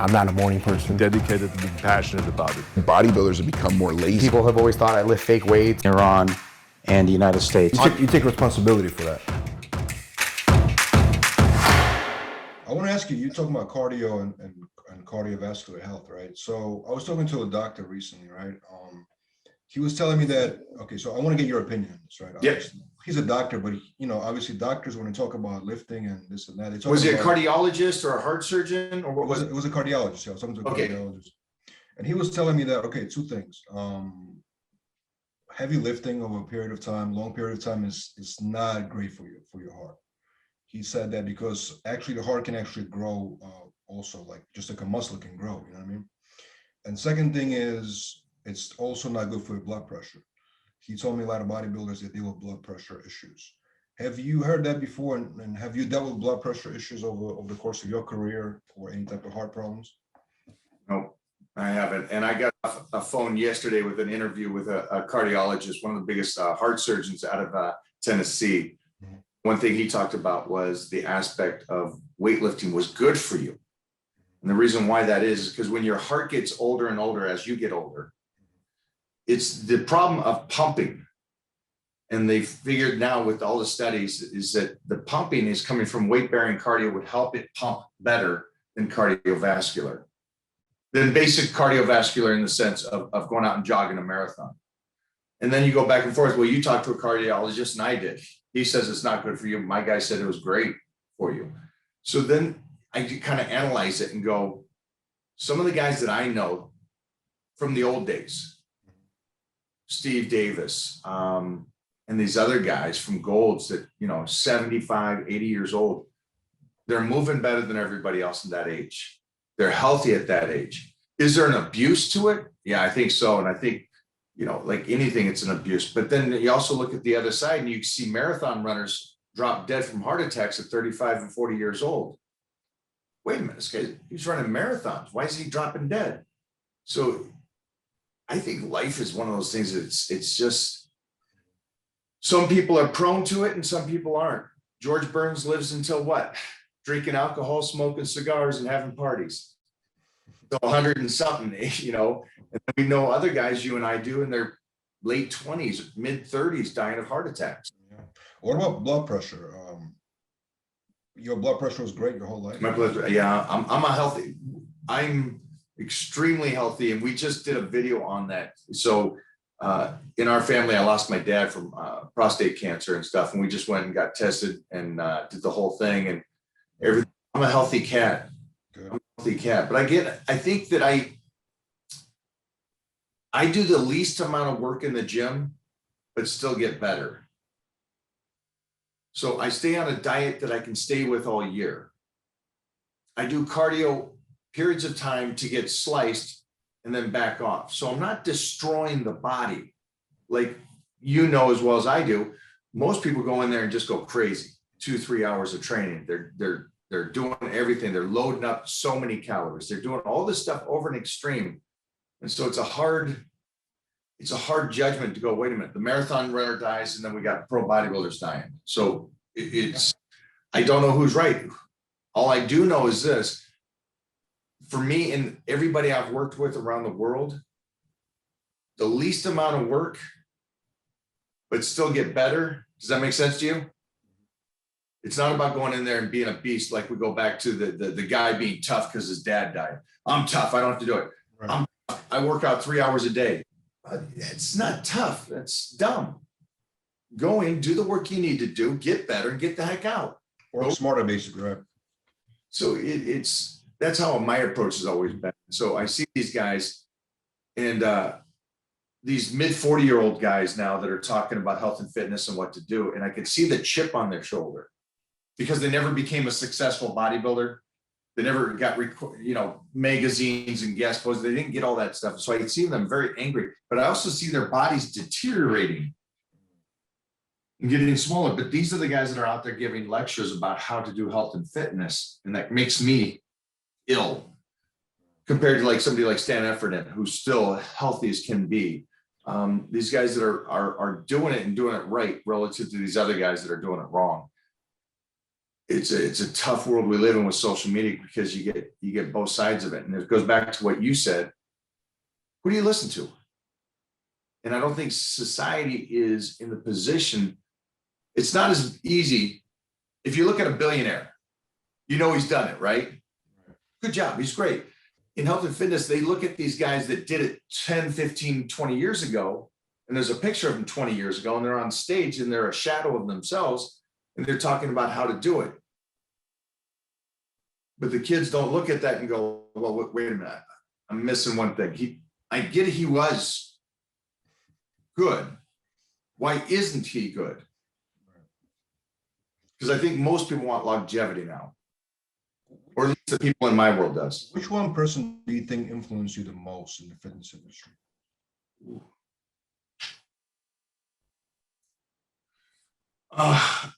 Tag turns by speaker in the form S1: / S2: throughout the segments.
S1: I'm not a morning person.
S2: Dedicated to being passionate about it.
S3: Bodybuilders have become more lazy.
S1: People have always thought I lift fake weights.
S4: Iran and the United States.
S5: You take responsibility for that.
S6: I want to ask you, you're talking about cardio and cardiovascular health, right? So I was talking to a doctor recently, right? He was telling me that, okay, so I want to get your opinion on this, right?
S7: Yep.
S6: He's a doctor, but obviously doctors, when they talk about lifting and this and that, they talk
S7: Was he a
S6: about,
S7: cardiologist or a heart surgeon, or what was it?
S6: It was a cardiologist. Yeah, I was talking to a
S7: Okay.
S6: cardiologist. And he was telling me that, okay, two things. Heavy lifting over a period of time, long period of time is not great for you, for your heart. He said that because actually the heart can actually grow also, like just like a muscle can grow, you know what I mean? And second thing is, it's also not good for your blood pressure. He told me a lot of bodybuilders that deal with blood pressure issues. Have you heard that before? And have you dealt with blood pressure issues over the course of your career or any type of heart problems?
S7: No, I haven't. And I got a phone yesterday with an interview with a cardiologist, one of the biggest heart surgeons out of Tennessee. Mm-hmm. One thing he talked about was the aspect of weightlifting was good for you. And the reason why that is because when your heart gets older and older as you get older, it's the problem of pumping. And they figured now with all the studies is that the pumping is coming from weight-bearing cardio would help it pump better than cardiovascular. Than basic cardiovascular in the sense of going out and jogging a marathon. And then you go back and forth. Well, you talked to a cardiologist and I did. He says it's not good for you. My guy said it was great for you. So then I kind of analyze it and go, some of the guys that I know from the old days, Steve Davis, and these other guys from Golds that, 75, 80 years old, they're moving better than everybody else in that age. They're healthy at that age. Is there an abuse to it? Yeah, I think so. And I think, like anything, it's an abuse. But then you also look at the other side and you see marathon runners drop dead from heart attacks at 35 and 40 years old. Wait a minute, this guy, he's running marathons. Why is he dropping dead? So I think life is one of those things that it's just, some people are prone to it and some people aren't. George Burns lives until what? Drinking alcohol, smoking cigars, and having parties. So 100 and something, and we know other guys, you and I do, in their late 20s, mid 30s, dying of heart attacks.
S6: Yeah. What about blood pressure? Your blood pressure was great your whole life?
S7: My blood, yeah, I'm extremely healthy, and we just did a video on that. So in our family, I lost my dad from prostate cancer and stuff, and we just went and got tested and did the whole thing and everything. I'm a healthy cat.
S6: Good.
S7: I'm a healthy cat, but I think that I do the least amount of work in the gym, but still get better. So I stay on a diet that I can stay with all year. I do cardio periods of time to get sliced and then back off. So I'm not destroying the body. Like, as well as I do, most people go in there and just go crazy. 2-3 hours of training. They're doing everything. They're loading up so many calories. They're doing all this stuff over an extreme. And so it's a hard judgment to go, wait a minute, the marathon runner dies and then we got pro bodybuilders dying. So I don't know who's right. All I do know is this. For me and everybody I've worked with around the world, the least amount of work, but still get better. Does that make sense to you? It's not about going in there and being a beast. Like we go back to the guy being tough because his dad died. I'm tough. I don't have to do it. Right. I work out 3 hours a day. It's not tough. That's dumb. Go in, do the work you need to do, get better, and get the heck out.
S6: Or smarter, basically, right?
S7: So that's how my approach has always been. So I see these guys and these mid 40-year-old guys now that are talking about health and fitness and what to do. And I can see the chip on their shoulder because they never became a successful bodybuilder. They never got, magazines and guest posts. They didn't get all that stuff. So I see them very angry, but I also see their bodies deteriorating and getting smaller. But these are the guys that are out there giving lectures about how to do health and fitness. And that makes me ill compared to like somebody like Stan Effernan, who's still healthy as can be. These guys that are doing it and doing it right relative to these other guys that are doing it wrong. it's a tough world we live in with social media because you get both sides of it. And it goes back to what you said. Who do you listen to? And I don't think society is in the position. It's not as easy. If you look at a billionaire, you know he's done it, right? Good job. He's great. In health and fitness, they look at these guys that did it 10, 15, 20 years ago, and there's a picture of them 20 years ago, and they're on stage and they're a shadow of themselves, and they're talking about how to do it. But the kids don't look at that and go, well, wait a minute, I'm missing one thing. I get he was good. Why isn't he good? Because I think most people want longevity now, or at least the people in my world does.
S6: Which one person do you think influenced you the most in the fitness industry?
S7: I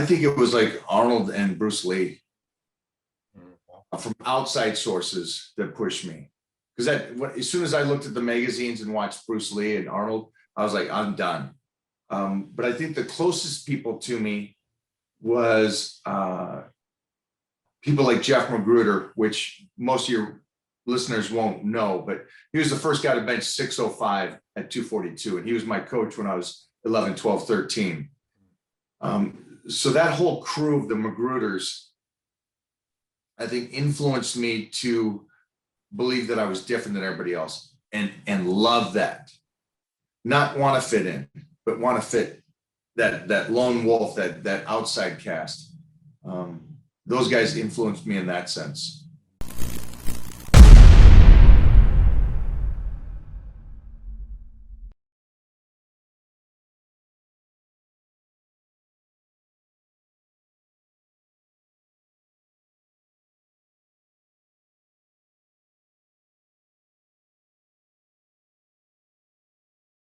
S7: think it was like Arnold and Bruce Lee, from outside sources that pushed me. Because as soon as I looked at the magazines and watched Bruce Lee and Arnold, I was like, I'm done. But I think the closest people to me was people like Jeff Magruder, which most of your listeners won't know, but he was the first guy to bench 605 at 242. And he was my coach when I was 11, 12, 13. So that whole crew of the Magruders, I think, influenced me to believe that I was different than everybody else and love that. Not want to fit in, but want to fit that lone wolf, that outside cast. Those guys influenced me in that sense.